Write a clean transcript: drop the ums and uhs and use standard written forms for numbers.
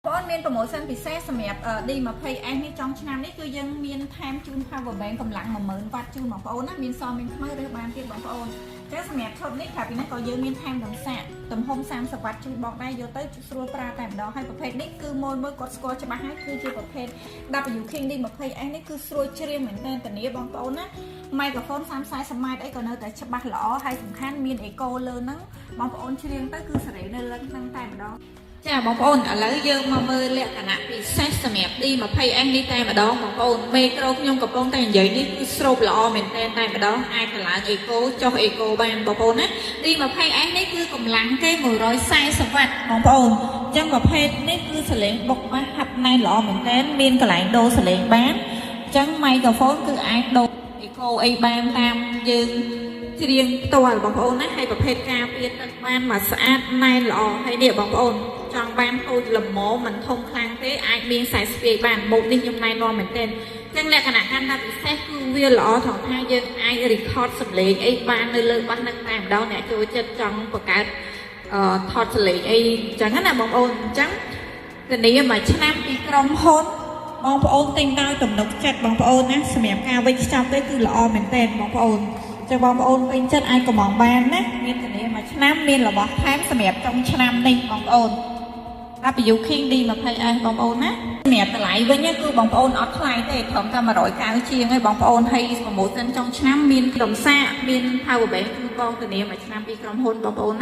bọn miền promotion ពិសេសសម្រាប់ D20S នេះចុងឆ្នាំនេះគឺយើងមានថែមជូន power bank កម្លាំង 10000 វ៉ាត់ជូនបងប្អូនណាមានសមានថ្មីរើសបានទៀតបងប្អូនចឹងសម្រាប់ឈុតនេះក្រៅពីនេះក៏យើងមានថែមដំសាកទំហំ30វ៉ាត់ជូនបងដែរយកទៅស្រួលប្រើតែម្ដងហើយប្រភេទនេះគឺមើលគាត់ស្គាល់ច្បាស់ហើយគឺជាប្រភេទ W King D20S នេះគឺស្រួលជ្រាបមែនទែនធានាបងប្អូនណា microphone 30-40 ម៉ែត្រអីក៏នៅតែច្បាស់ល្អហើយសំខាន់មានអេកូលើហ្នឹងបងប្អូនជ្រៀងទៅគឺសេរីនៅលើហ្នឹងតែម្ដង ចាបងប្អូនឥឡូវយើងមកមើលលក្ខណៈពិសេសសម្រាប់ D20S នេះតែម្ដងបងប្អូនមេក្រូខ្ញុំកំពុងតែនិយាយនេះគឺស្រូបល្អមែនទែនតែម្ដងអាចតម្លើងអេកូចុះអេកូបានបងប្អូនណា D20S នេះគឺកម្លាំងគេ140វ៉ាត់បងប្អូនអញ្ចឹងប្រភេទនេះគឺសលេងបុកបានហាត់ណែនល្អមែនទែនមានកន្លែងដូរសលេងបានអញ្ចឹង microphone គឺអាចដូរអេកូអីបានតាមយើង ច្រៀងផ្ទាល់បងប្អូនណាហើយប្រភេទការពារទឹកបានមកស្អាតណែនល្អហើយនេះបងប្អូនចង់បានពូជល្មមមិនធំខ្លាំងទេអាចមានខ្សែស្ពាយបានម៉ូតនេះខ្ញុំណែនាំមែនទែនអញ្ចឹងលក្ខណៈកាន់តែពិសេសគឺវាល្អត្រង់ថាយើងអាច record សំឡេងអីបាននៅលើបាសនឹងតែម្ដងអ្នកចូលចិត្តចង់បង្កើតថតសំឡេងអីអញ្ចឹងណាបងប្អូនអញ្ចឹងធានាមួយឆ្នាំពីក្រុមហ៊ុនបងប្អូនទិញដោយទំនុកចិត្តបងប្អូនណាសម្រាប់ការវិចខ្ចប់ទេគឺល្អមែនទែនបងប្អូន ចឹងបងប្អូនពេញចិត្តអាចកំងបានណាមានធានាមួយឆ្នាំមានរបស់ថែមសម្រាប់ចុងឆ្នាំនេះបងប្អូន W King D20S បងប្អូនណាសម្រាប់តម្លៃវិញគឺបងប្អូនអត់ថ្លៃទេត្រឹមតែ190ជាងឯងបងប្អូនហើយ promotion ចុងឆ្នាំមានដំសាកមាន power bank គឺបងធានាមួយឆ្នាំពីក្រុមហ៊ុនបងប្អូនណា